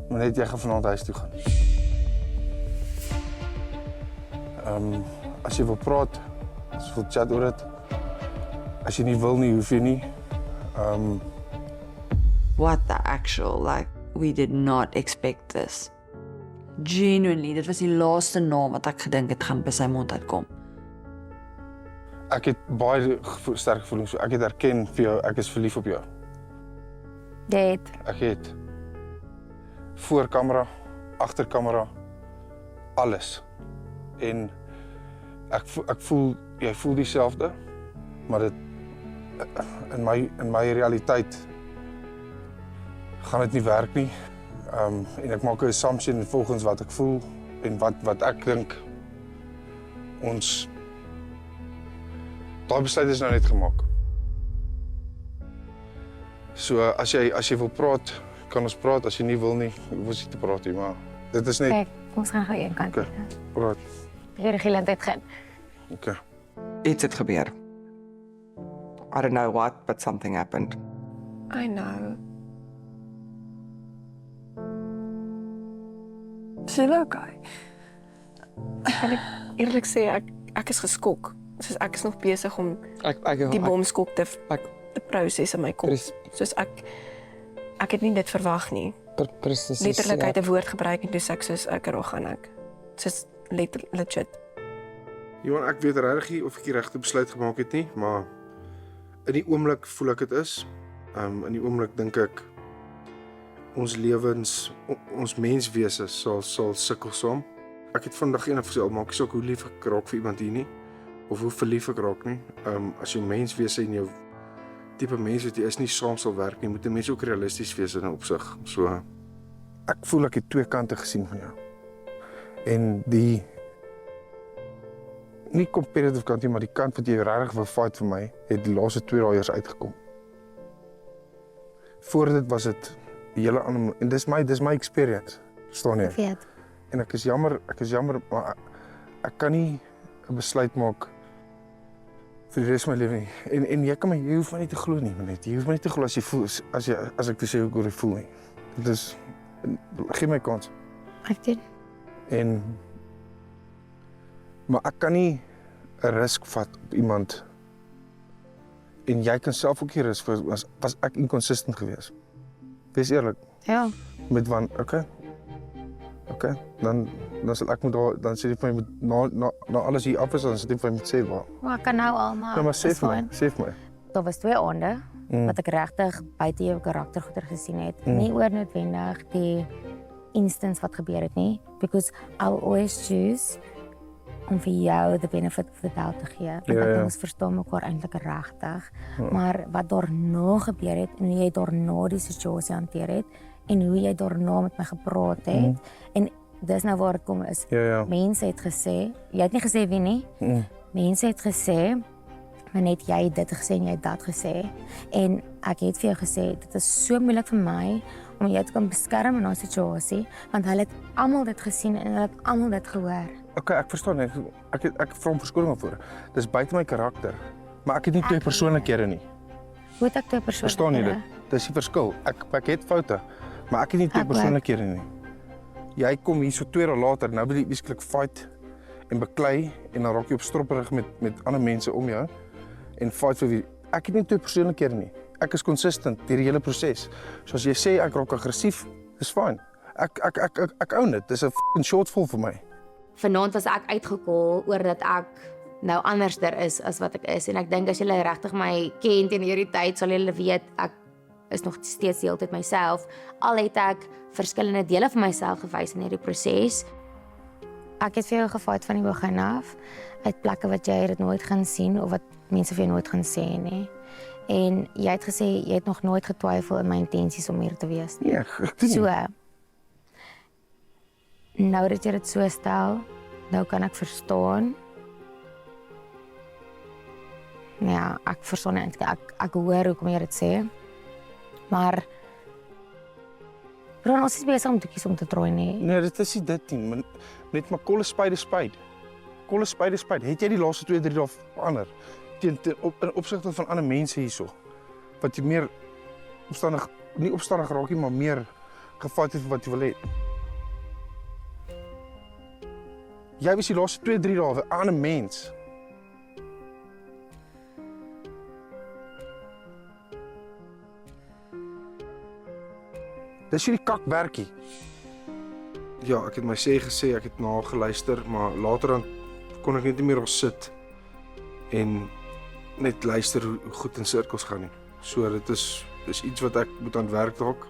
Maar net jy gaan vanaand huis toe gaan. As jy wil praat, as jy wil chat oor dit. As jy nie wil nie, hoef jy nie. What the actual, like, we did not expect this. Genuinely, dit was die laaste naam wat ek gedink het gaan by sy mond uitkom. Ek het baie sterk gevoelens. Ek het erken vir jou, ek is verlief op jou. Jy het. Ek het. Voor kamera, agter kamera, alles. En ek voel, jy voel dieselfde, maar dit in my realiteit gaan dit nie werk nie. En ek maak 'n assumption volgens wat ek voel en wat ek dink daai besluit is nou net gemaak. So as jy wil praat, kan ons praat. As jy nie wil nie, hoef ons nie te praat nie, maar dit is net... Kijk, ons gaan gou een kant. Okay, praat. Jy die geleentheid gaan. Okay. Iets het gebeur. I don't know what, but something happened. I know. Is jy okay? Kan ek eerlik sê, ek is geskok. Soos ek is nog besig om die bomskok te proses in my kop. Soos ek het nie dit verwag nie. Presies. Letterlik uit 'n woord gebruik en toe sê ek soos ek gaan ek. Soos legit. Johan, ek weet regtig nie of ek die regte besluit gemaak het nie, maar in die oomblik voel ek dit is. In die oomblik dink ek ons lewens, ons menswese sal sukkel saam. Ek het vandag eendag gesê, maak nie saak hoe lief ek raak vir iemand hier nie, of hoe verlief ek raak nie. As jou menswese en jou tipe mens wat jy is nie saam sal werk nie, moet 'n mens ook realisties wees in 'n opsig. So ek voel ek het twee kante gesien van jou. En die nie competitive kant nie, maar die kant wat jy regtig wil fight vir my, het die laaste 2 dae eers uitgekom. Voor dit was dit die hele ander, en dis my experience, verstaan jy? Ek weet. En ek is jammer, maar ek kan nie 'n besluit maak vir die res van my lewe nie. En jy hoef my nie te glo nie, net. Jy hoef my nie te glo as jy voel, as ek te sê hoe ek voel nie. Dit is, gee my kans. Ek doen. Maar ek kan nie 'n risk vat op iemand, en jy kan self ook nie risk vat, was ek inconsistent geweest. Wees eerlik. Ja. Met Okay, dan sal ek moet daar, dan sê jy vir my, na alles hier af is, dan sê jy vir my moet sê waar. Maar ek kan nou al, maar... Ja, maar sê vir my. Daar was 2 aande, wat ek regtig buite jou karaktergoeder gesien het. Nie oor noodwendig die instance wat gebeur het nie, because I'll always choose om vir jou the benefit of the doubt te gee. Want ek ons verstaan mekaar eintlik regtig. Maar wat daarna gebeur het en hoe jy daarna die situasie hanteer het en hoe jy daarna met my gepraat het en dis nou waar dit kom is. Mense het gesê, jy het nie gesê wie nie. Mense het gesê, maar net jy het dit gesê en jy het dat gesê. En ek het vir jou gesê, dit is so moeilik vir my om jou te kan beskerm in 'n situasie, want hulle het almal dit gesien en hulle het almal dit gehoor. Okay, ek verstaan, ek vra om verskoning voor. Dis buite my karakter, maar ek het nie 2 persoonlikhede nie. Hoe het ek 2 persoonlikhede? Verstaan jy dit? Dis die verskil. Ek het foute, maar ek het nie 2 persoonlikhede nie. Jy kom hier so 2 dae later, nou wil jy beskiklik fight en beklei en dan raak jy op stropperig met ander mense om jou en fight vir wie. Ek het nie 2 persoonlikhede nie. Ek is consistent deur die hele proses. So as jy sê ek raak aggressief, dis fyn. Ek own dit. Dis 'n fucking shortfall vir my. Vanaand was ek uitgekol oor dat ek nou anderster is as wat ek is en ek dink as julle regtig my ken teen hierdie tyd sal julle weet ek is nog steeds die hele tyd myself. Al het ek verskillende dele van myself gewys in hierdie proses. Ek het vir jou gefight van die begin af uit plekke wat jy dit nooit gaan sien of wat mense vir jou nooit gaan sê nie. En jy het gesê jy het nog nooit getwyfel in my intensies om hier te wees nie. Nee, ek doen nie. So nou dat jy dit so stel, nou kan ek verstaan. Ja, ek verstaan eintlik. Ek hoor hoekom jy dit sê. Maar bro, ons is besig om doekies om te trooi nie. Nee, dit is nie dit nie. Net maar kolle spyde. Kolle spyde. Het jy die laaste 2-3 dae verander? In opsigte van ander mense hierso. Wat jy meer opstandig, nie opstandig raak nie, maar meer gefight het vir wat jy wil hê. Jy was die laaste 2-3 dae 'n ander mens. Dis hierdie kakwerkie. Ja, ek het my sê gesê, ek het na haar geluister, maar later dan kon ek net nie meer daar sit en net luister hoe goed in sirkels gaan nie. So dit is iets wat ek moet aan werk dalk.